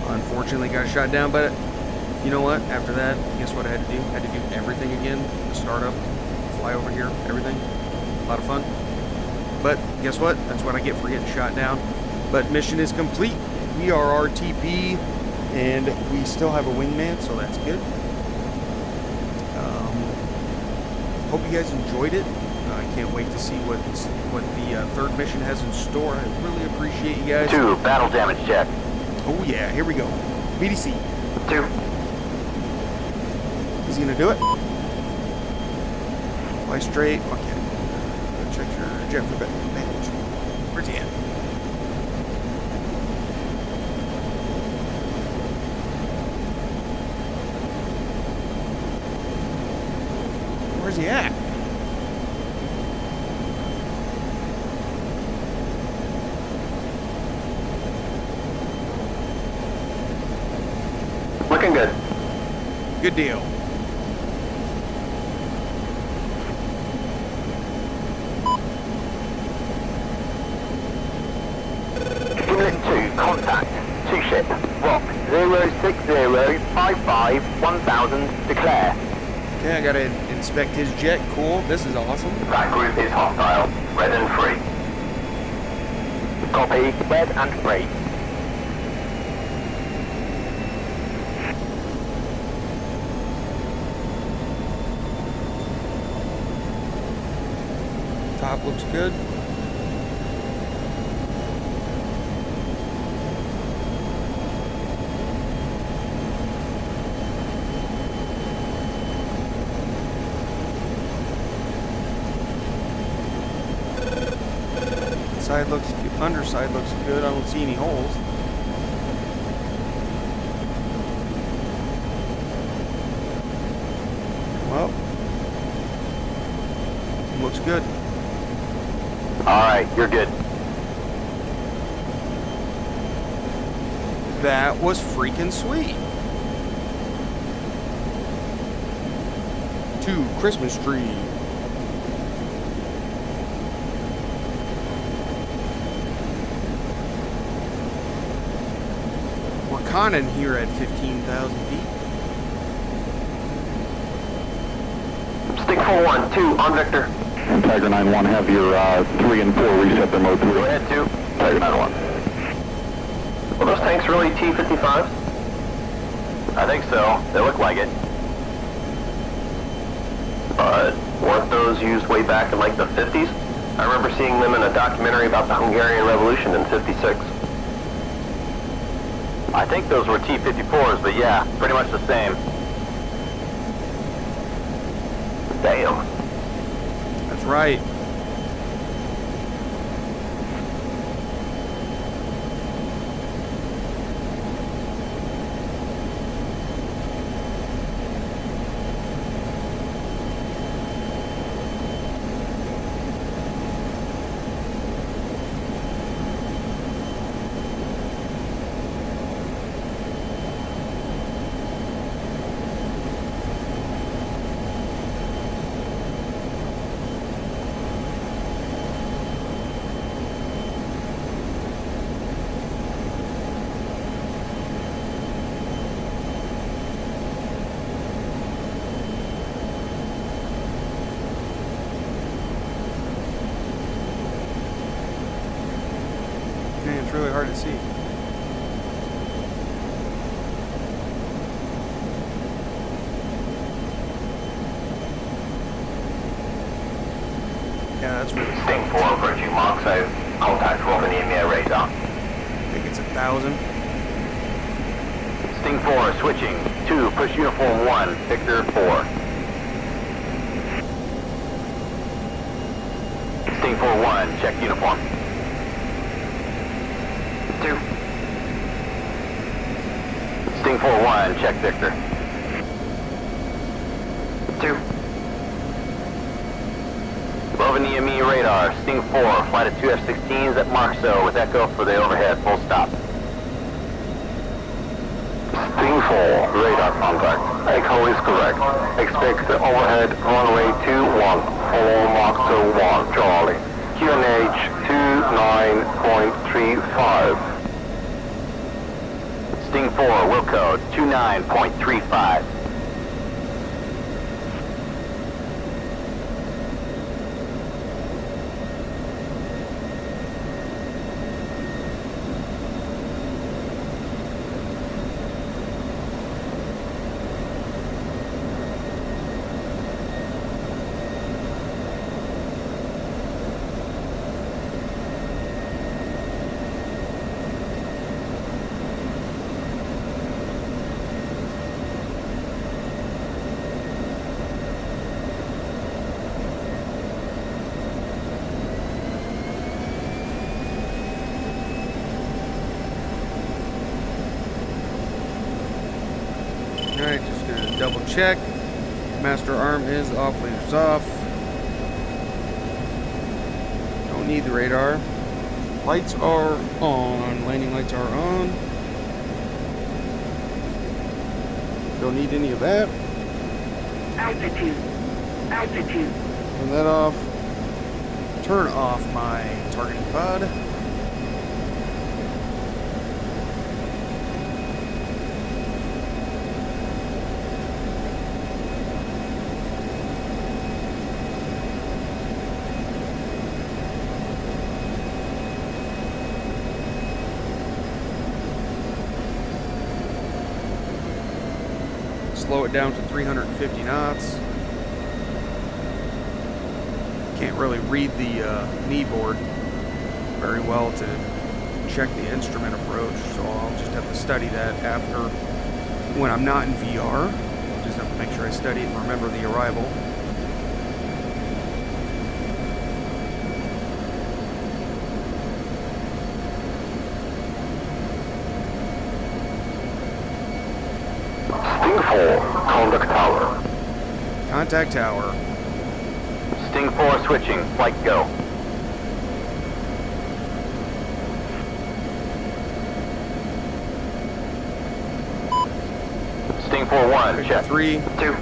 Unfortunately got shot down, but you know what? After that, guess what I had to do? I had to do everything again. Start up, fly over here, everything. A lot of fun. But guess what? That's what I get for getting shot down. But mission is complete. We are RTB, and we still have a wingman, so that's good. Hope you guys enjoyed it. I can't wait to see what the third mission has in store. I really appreciate you guys. 2, battle damage check. Oh yeah, here we go. BDC. 2. Is he gonna do it? Fly straight. Okay. Go check your jet for advantage. Where's he at? Where's he at? Looking good. Good deal. Gimlet 2, contact. 2-ship, rock, 060551000, declare. Okay, I gotta inspect his jet. Cool. This is awesome. That group is hostile. Red and free. Copy. Red and free. Top looks good. Side looks good. Underside looks good. I don't see any holes. Come up. looks good. Alright, you're good. That was freaking sweet. To Christmas tree. We're conning here at 15,000 feet. Stick 4-1-2 on Victor. And Tiger 9-1, have your 3 and 4 reset their mode 3. Go ahead, 2. Tiger 9-1. Were those tanks really T-55s? I think so. They look like it. Weren't those used way back in like the 50s? I remember seeing them in a documentary about the Hungarian Revolution in 56. I think those were T-54s, but yeah, pretty much the same. Damn. That's right. Man, it's really hard to see. Yeah, that's really cool. Sting 4, Virtue Mark, so contact Robin EMEA radar. I think it's 1,000. Sting 4 switching. 2, push uniform 1, Victor 4. Sting 4-1, check uniform. 2. Sting 4-1, check Victor. 2. Roving EME radar, Sting 4, flight of 2 F-16s at Markso with Echo for the overhead, full stop. Sting 4, radar contact. Echo is correct. Expect the overhead runway 21. Follow Mach 1, Charlie. QNH 29.35. Sting 4, will code 29.35. Alright, just gonna double check. Master arm is off, lasers off. Don't need the radar. Lights are on. Landing lights are on. Don't need any of that. Altitude. Altitude. Turn that off. Turn off my targeting pod. Slow it down to 350 knots. Can't really read the knee board very well to check the instrument approach, so I'll just have to study that after when I'm not in VR. Just have to make sure I study it and remember the arrival. Sting 4, contact tower. Contact tower. Sting Sting 4 switching. Flight go. Sting 4-1, check. 3. 2.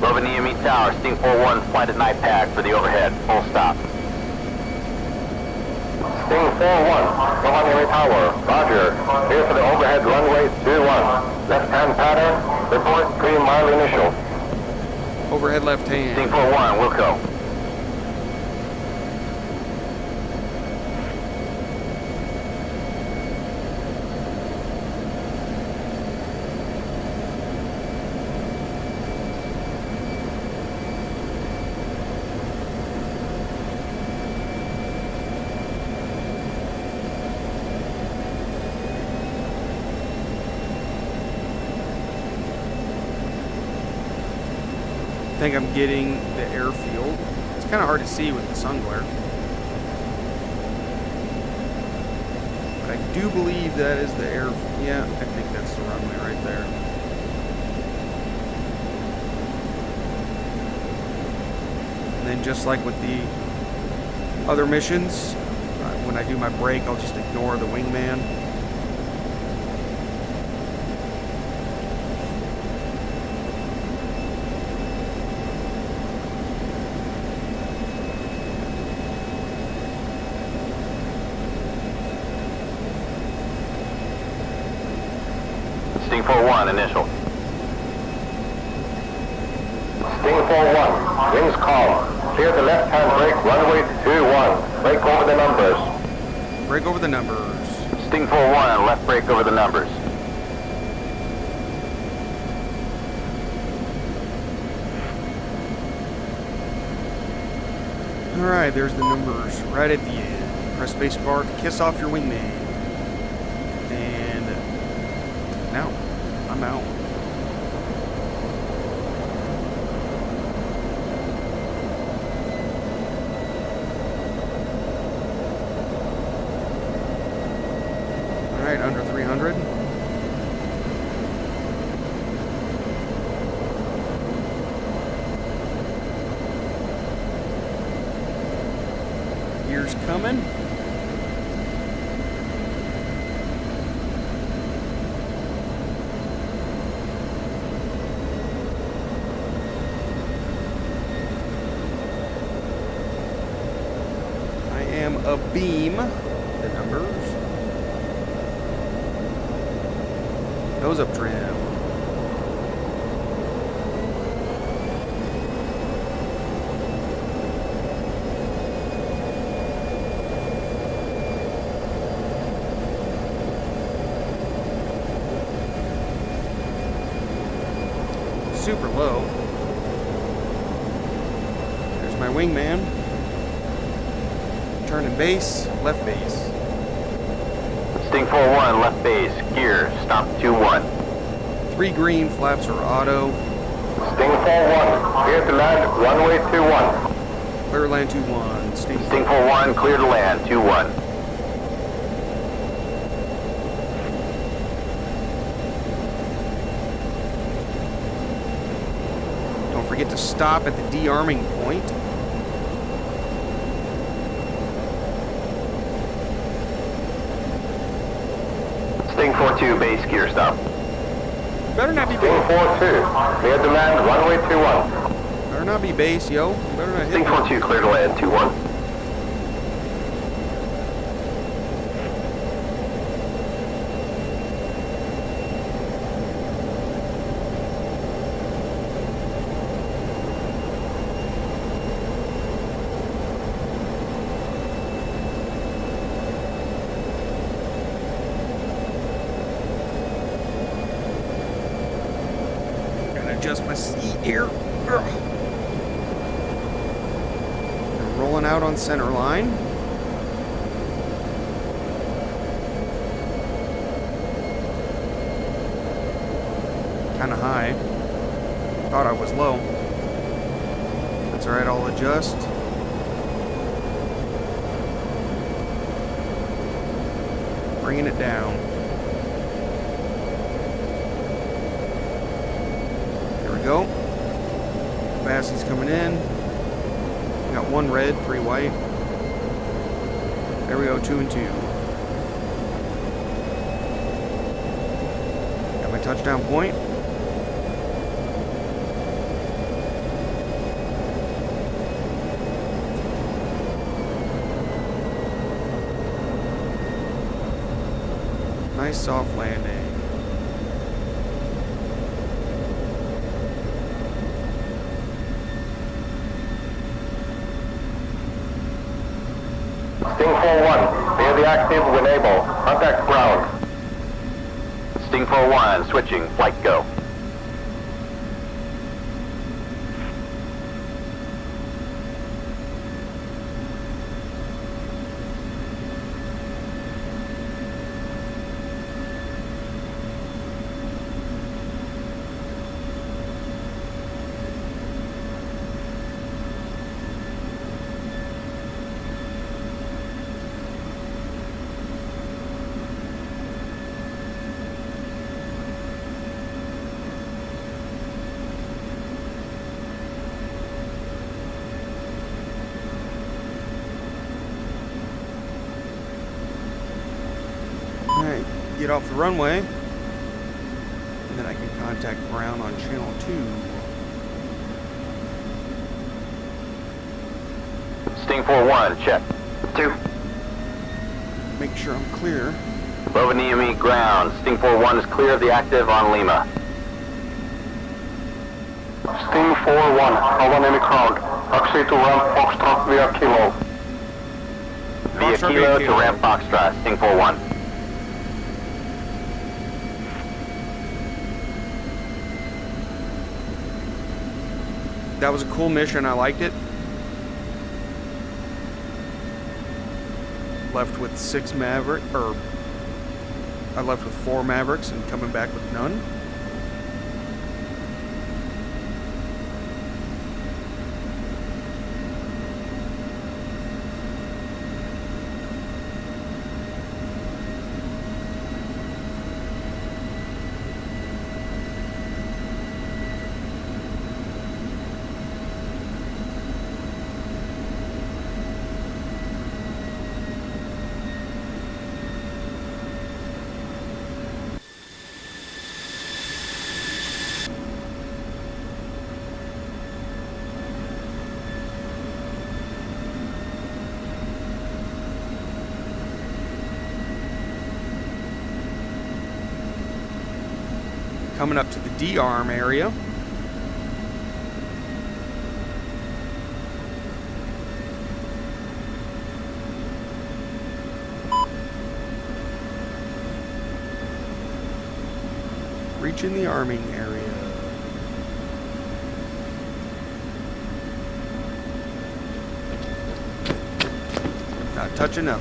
Over Niamey Tower, Sting 4-1, flight at night pack for the overhead. Full stop. Sting 4-1, Niamey Tower, roger. Here for the overhead runway 21. Left-hand pattern, report 3-mile initial. Overhead left hand. Sting 4-1, Wilco. I think I'm getting the airfield. It's kind of hard to see with the sun glare. But I do believe that is the air. Yeah, I think that's the runway right there. And then just like with the other missions, when I do my break, I'll just ignore the wingman. Sting 4-1, initial. Sting 4-1, wings calm. Clear the left-hand brake, runway 21. Brake over the numbers. Break over the numbers. Sting 4-1, left brake over the numbers. Alright, there's the numbers right at the end. Press spacebar to kiss off your wingman. And now I'm out. Alright, under 300. Gears coming. I am abeam. The numbers. Nose up trim. Super low. There's my wingman. Turning base, left base. Sting 4-1, left base, gear, stop 2-1. 3 green, flaps are auto. Sting 4-1, clear to land, runway 21. Clear land 2-1. Sting Sting 4-1, clear to land, 2-1. Don't forget to stop at the de-arming point. Sting 4-2, base gear stop. Better not be Sting base. 4-2, clear to land, runway 21. Better not be base, yo. Better not hit Sting me. 4-2, clear to land, 2-1. Adjust my seat here. Ugh. I'm rolling out on center line. Kind of high. Thought I was low. That's alright, I'll adjust. Bringing it down. Go. white. There we go, 2 and 2. Got my touchdown point. Nice soft landing. Sting 4-1, clear the active when able. Contact ground. Sting 4-1, switching, flight go. Alright, get off the runway. And then I can contact ground on channel 2. Sting 4-1, check. 2. Make sure I'm clear. Bovaniemi ground. Sting 4-1 is clear of the active on Lima. Sting 4-1, Bovaniemi ground. Taxi to ramp Foxtrot via Kilo. Via Foxtrot Kilo via to Kilo. ramp Foxtrot. Sting 4-1. That was a cool mission. I liked it. Left with 6 Maverick, or I left with 4 Mavericks and coming back with none. Coming up to the D-arm area. Reaching the arming area. Not touching up.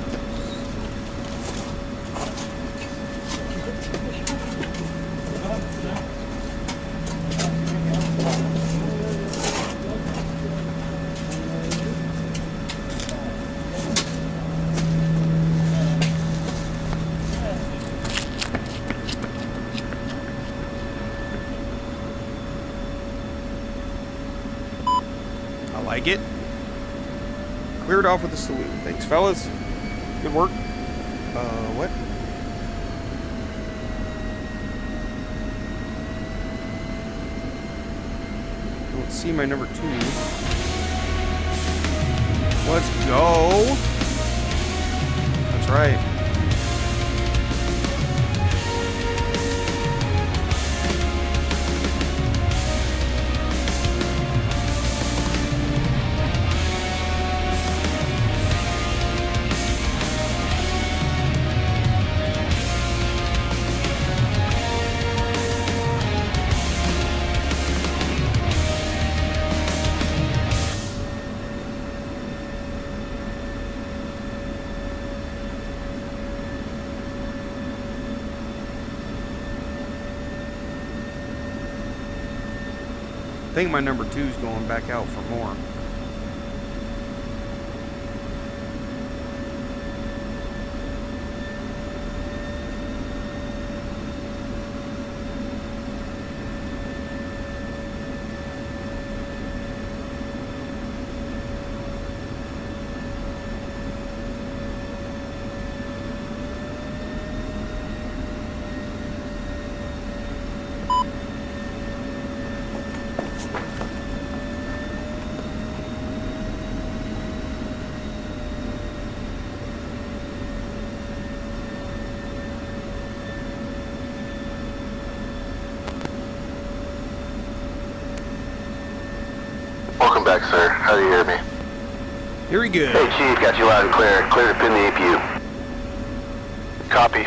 Like it. Cleared off with a salute. Thanks, fellas. Good work. What? Don't see my number 2. Let's go. That's right. I think my number 2 is going back out for more. back, sir. How do you hear me? Very good. Hey, Chief, got you loud and clear. Clear to pin the APU. Copy.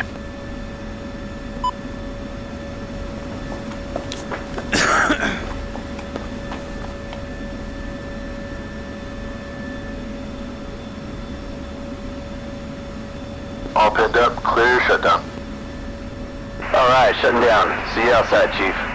All pinned up, clear, shut down. Alright, shutting down. See you outside, Chief.